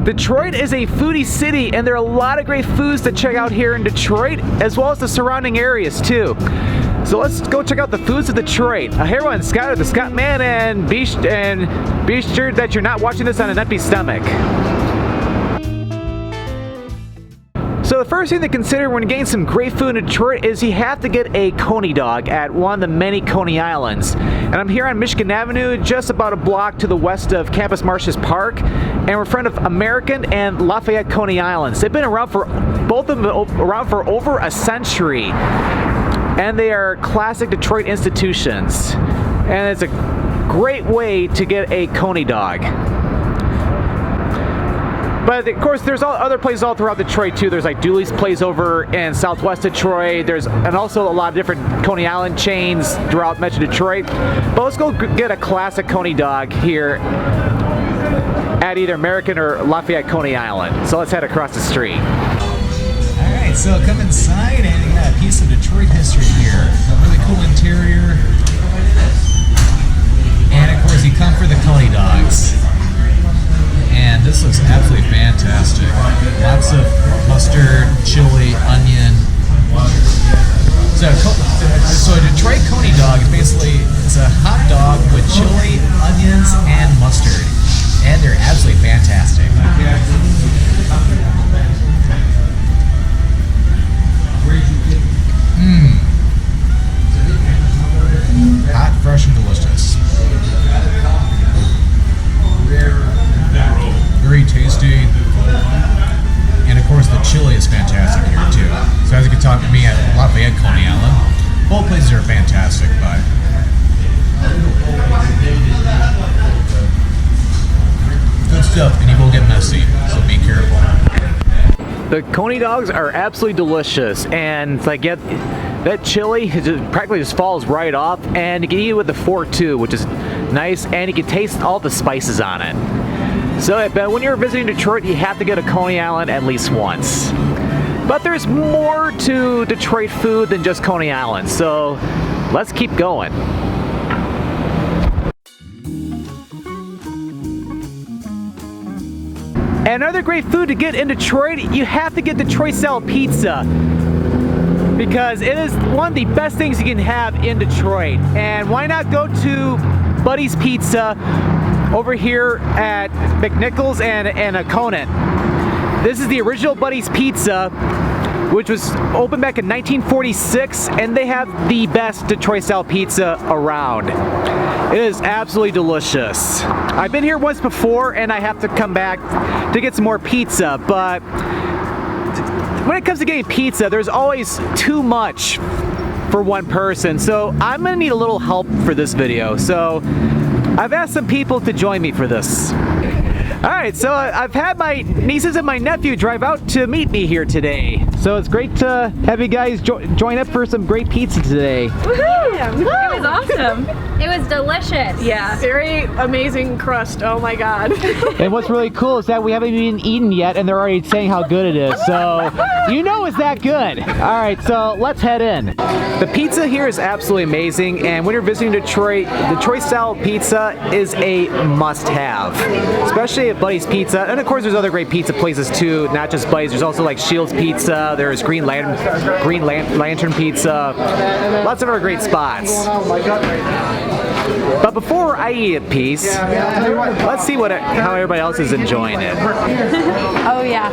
Detroit is a foodie city, and there are a lot of great foods to check out here in Detroit, as well as the surrounding areas too. So let's go check out the foods of Detroit. Hey everyone, Scott, the Scott Man, and be sure that you're not watching this on an empty stomach. So the first thing to consider when getting some great food in Detroit is you have to get a Coney dog at one of the many Coney Islands. And I'm here on Michigan Avenue, just about a block to the west of Campus Martius Park, and we're in front of American and Lafayette Coney Islands. They've been around for, both of them around for over a century, and they are classic Detroit institutions. And it's a great way to get a Coney dog. But of course, there's other places all throughout Detroit too. There's like Dooley's Place over in Southwest Detroit. And also a lot of different Coney Island chains throughout Metro Detroit. But let's go get a classic Coney dog here at either American or Lafayette Coney Island. So let's head across the street. All right, so come inside and you got a piece of Detroit history here. A really cool interior. And of course, you come for the Coney dogs. And this looks absolutely fantastic. Lots of mustard, chili, onion. So a Detroit Coney dog is basically a hot dog with chili, onions, and mustard. And they're absolutely fantastic. Hot, fresh, and delicious. Very tasty, and of course the chili is fantastic here too. So as you can talk to me at Lafayette Coney Island, both places are fantastic, but good stuff, and you will get messy, so be careful. The Coney dogs are absolutely delicious, and it's like that chili practically just falls right off, and you can eat it with a fork too, which is nice, and you can taste all the spices on it. So when you're visiting Detroit, you have to go to Coney Island at least once. But there's more to Detroit food than just Coney Island, so let's keep going. Another great food to get in Detroit, you have to get Detroit style pizza, because it is one of the best things you can have in Detroit. And why not go to Buddy's Pizza over here at McNichols and a Conant. This is the original Buddy's Pizza, which was opened back in 1946, and they have the best Detroit style pizza around. It is absolutely delicious. I've been here once before, and I have to come back to get some more pizza, but when it comes to getting pizza, there's always too much for one person, so I'm gonna need a little help for this video. So I've asked some people to join me for this. Alright, so I've had my nieces and my nephew drive out to meet me here today. So it's great to have you guys join up for some great pizza today. Woohoo! It was awesome. It was delicious. Yeah, very amazing crust. Oh my god. And what's really cool is that we haven't even eaten yet, and they're already saying how good it is. So you know it's that good. Alright, so let's head in. The pizza here is absolutely amazing, and when you're visiting Detroit, Detroit style pizza is a must-have, especially at Buddy's Pizza. And of course there's other great pizza places too, not just Buddy's. There's also like Shields Pizza, there's Green Lantern Pizza, lots of other great spots. But before I eat a piece, let's see how everybody else is enjoying it. Oh yeah.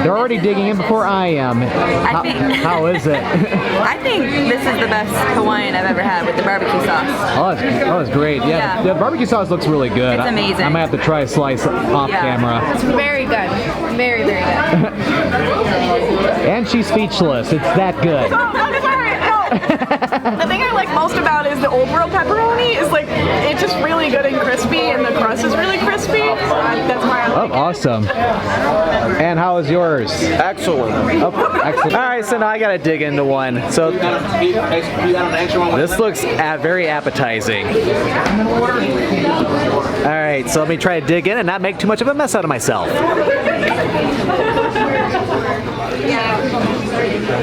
They're already digging in before I am. How is it? I think this is the best Hawaiian I've ever had with the barbecue sauce. Oh, it's great. Yeah, the barbecue sauce looks really good. It's amazing. I might have to try a slice off camera. It's very good. Very, very good. And she's speechless. It's that good. The thing I like most about it is the Old World pepperoni is like, it's just really good and crispy, and the crust is really crispy. That's why I like it. Awesome. And how is yours? Excellent. Oh, excellent. All right, so now I gotta dig into one. So this looks very appetizing. All right, so let me try to dig in and not make too much of a mess out of myself.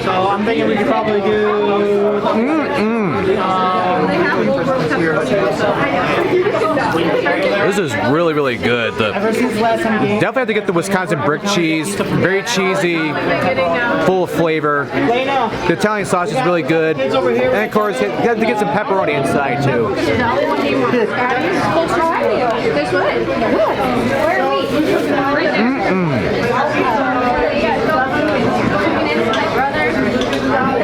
So I'm thinking we could probably do. This is really, really good. Ever since the last time we came. Definitely have to get the Wisconsin brick cheese. Very cheesy, full of flavor. The Italian sauce is really good. And of course, you have to get some pepperoni inside too.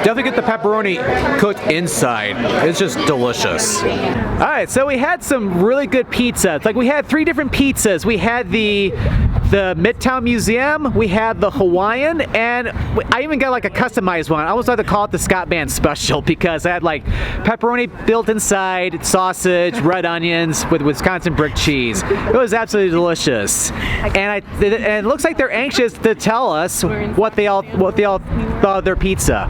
Definitely get the pepperoni cooked inside. It's just delicious. All right, so we had some really good pizza. Like we had 3 different pizzas. We had the Midtown Museum, we had the Hawaiian, and I even got like a customized one. I almost like to call it the Scott Band Special because I had like pepperoni built inside, sausage, red onions with Wisconsin brick cheese. It was absolutely delicious. And it looks like they're anxious to tell us what they all thought of their pizza.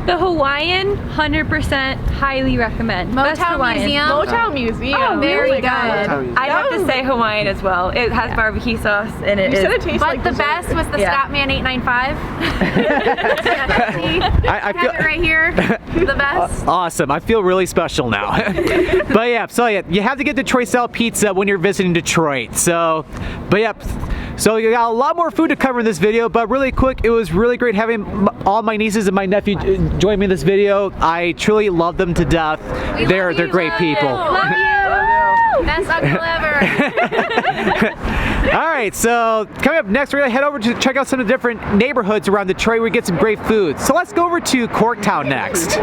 The Hawaiian, 100% highly recommend. Best Motown Hawaiian. Museum. Motown Museum. Oh, very Really good. I'd have to say Hawaiian as well. It has barbecue sauce and it You is. said it tastes But like the dessert. best was the Yeah. Scottman 895. I feel Have it right here. The best. awesome. I feel really special now. But yeah, so yeah, you have to get Detroit style pizza when you're visiting Detroit. So, but yeah. So you got a lot more food to cover in this video, but really quick, it was really great having all my nieces and my nephew join me in this video. I truly love them to death. They're great people. Love you. Best uncle ever. All right, so coming up next, we're gonna head over to check out some of the different neighborhoods around Detroit where we get some great food. So let's go over to Corktown next.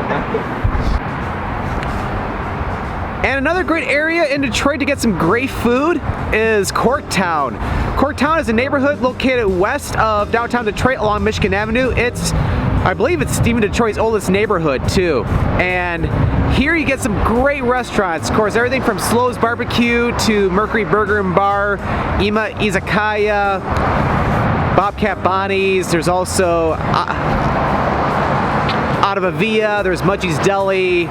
And another great area in Detroit to get some great food is Corktown. Corktown is a neighborhood located west of downtown Detroit along Michigan Avenue. I believe it's even Detroit's oldest neighborhood too. And here you get some great restaurants. Of course, everything from Slow's Barbecue to Mercury Burger and Bar, Ima Izakaya, Bobcat Bonnie's. There's also Out of Avia, there's Mudgie's Deli.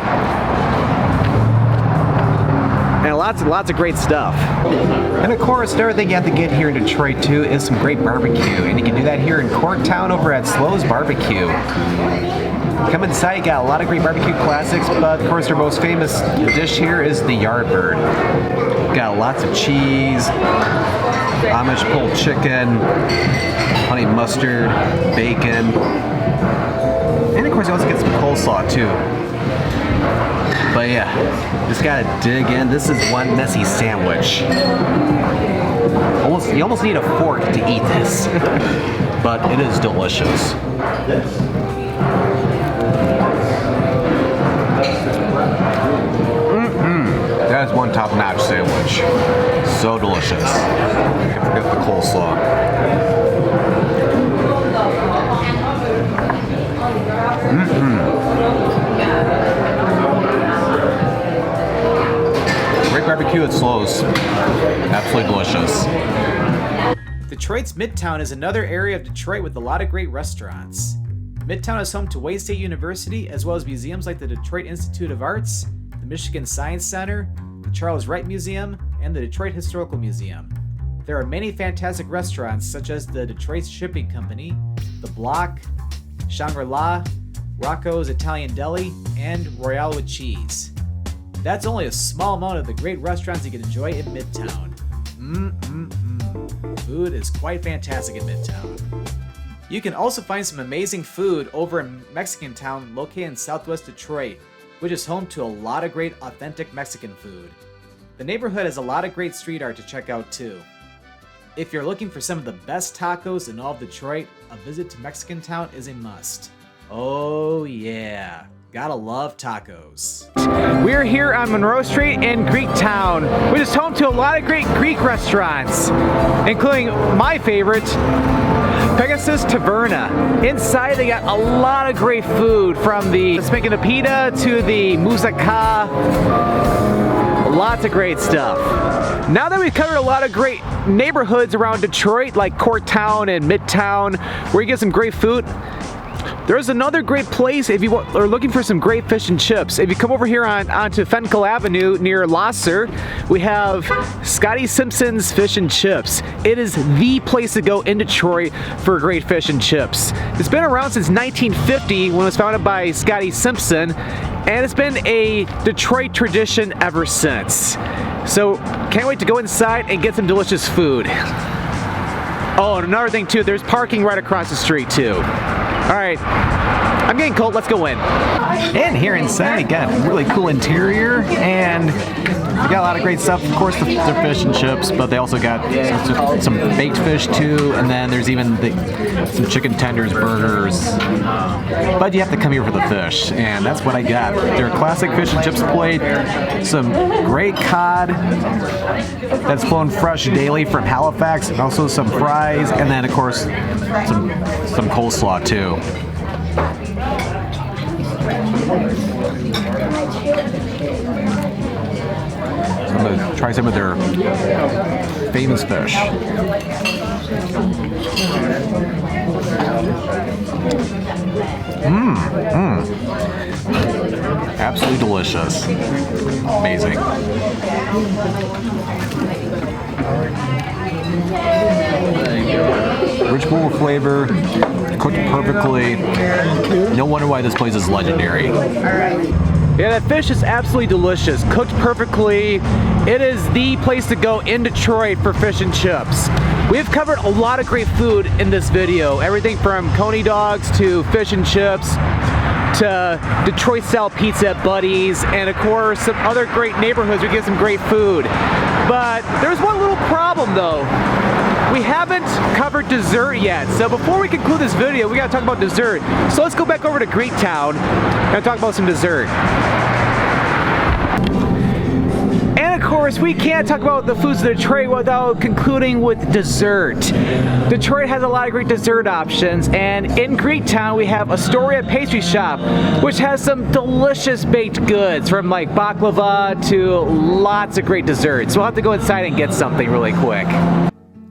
And lots of great stuff. And of course, everything you have to get here in Detroit too is some great barbecue. And you can do that here in Corktown over at Slow's Barbecue. Come inside, you got a lot of great barbecue classics, but of course their most famous dish here is the Yardbird. Got lots of cheese, Amish pulled chicken, honey mustard, bacon, and of course you also get some coleslaw too. But yeah, just gotta dig in. This is one messy sandwich. You almost need a fork to eat this, but it is delicious. That is one top-notch sandwich. So delicious. Can't forget the coleslaw. Great barbecue at Slow's. Absolutely delicious. Detroit's Midtown is another area of Detroit with a lot of great restaurants. Midtown is home to Wayne State University, as well as museums like the Detroit Institute of Arts, the Michigan Science Center, the Charles Wright Museum, and the Detroit Historical Museum. There are many fantastic restaurants such as the Detroit Shipping Company, The Block, Shangri-La, Rocco's Italian Deli, and Royale with Cheese. That's only a small amount of the great restaurants you can enjoy in Midtown. Food is quite fantastic in Midtown. You can also find some amazing food over in Mexicantown, located in southwest Detroit, which is home to a lot of great authentic Mexican food. The neighborhood has a lot of great street art to check out too. If you're looking for some of the best tacos in all of Detroit, a visit to Mexicantown is a must. Oh yeah, gotta love tacos. We're here on Monroe Street in Greektown, which is home to a lot of great Greek restaurants, including my favorite, Pegasus Taverna. Inside they got a lot of great food, from the Spinkana to the moussaka. Lots of great stuff. Now that we've covered a lot of great neighborhoods around Detroit, like Corktown and Midtown, where you get some great food, There's another great place if you are looking for some great fish and chips. If you come over here onto Fenkel Avenue near Losser, we have Scotty Simpson's Fish and Chips. It is the place to go in Detroit for great fish and chips. It's been around since 1950 when it was founded by Scotty Simpson, and it's been a Detroit tradition ever since. So can't wait to go inside and get some delicious food. Oh, and another thing too, there's parking right across the street too. All right, I'm getting cold, let's go in. And here inside, got a really cool interior, and we got a lot of great stuff. Of course, they're fish and chips, but they also got some baked fish too, and then there's even some chicken tenders, burgers. But you have to come here for the fish, and that's what I got. Their classic fish and chips plate, some great cod that's flown fresh daily from Halifax, and also some fries, and then of course some coleslaw too. So I'm going to try some of their famous fish. Absolutely delicious. Amazing. Rich bowl of flavor, cooked perfectly. No wonder why this place is legendary. Yeah, that fish is absolutely delicious, cooked perfectly. It is the place to go in Detroit for fish and chips. We've covered a lot of great food in this video. Everything from Coney dogs to fish and chips to Detroit style pizza at Buddy's, and of course some other great neighborhoods where you get some great food. But there's one little problem though. We haven't covered dessert yet, so before we conclude this video, we gotta talk about dessert. So let's go back over to Greektown and talk about some dessert. And of course, we can't talk about the foods of Detroit without concluding with dessert. Detroit has a lot of great dessert options, and in Greektown we have Astoria Pastry Shop, which has some delicious baked goods, from like baklava to lots of great desserts. So we'll have to go inside and get something really quick.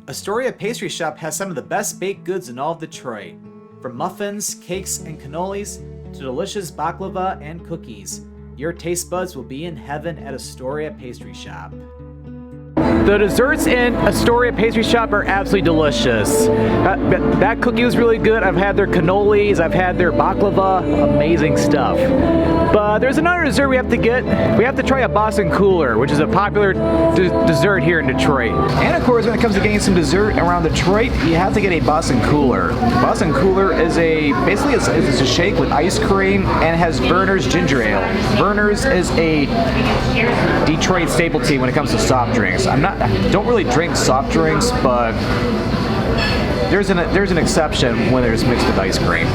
Astoria Pastry Shop has some of the best baked goods in all of Detroit. From muffins, cakes, and cannolis to delicious baklava and cookies. Your taste buds will be in heaven at Astoria Pastry Shop. The desserts in Astoria Pastry Shop are absolutely delicious. That cookie was really good. I've had their cannolis, I've had their baklava, amazing stuff. But there's another dessert we have to get. We have to try a Boston Cooler, which is a popular dessert here in Detroit. And of course, when it comes to getting some dessert around Detroit, you have to get a Boston Cooler. Boston Cooler is basically it's a shake with ice cream and it has Verner's ginger ale. Verner's is a Detroit staple tea when it comes to soft drinks. I don't really drink soft drinks, but there's an exception when it's mixed with ice cream.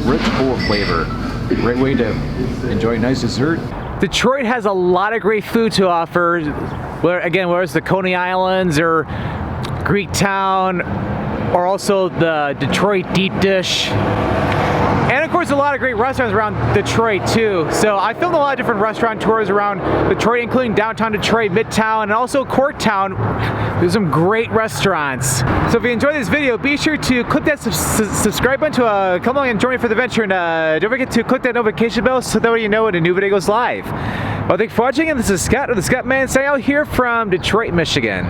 Rich, full of flavor. Great way to enjoy a nice dessert. Detroit has a lot of great food to offer, whether it's the Coney Islands or Greektown, or also the Detroit deep dish. And of course a lot of great restaurants around Detroit too. So I filmed a lot of different restaurant tours around Detroit, including downtown Detroit, Midtown, and also Corktown. There's some great restaurants. So if you enjoyed this video, be sure to click that subscribe button to come along and join me for the adventure, and don't forget to click that notification bell so that way you know when a new video goes live. Well, thanks for watching, and this is Scott of the Scott Man, signing out here from Detroit, Michigan.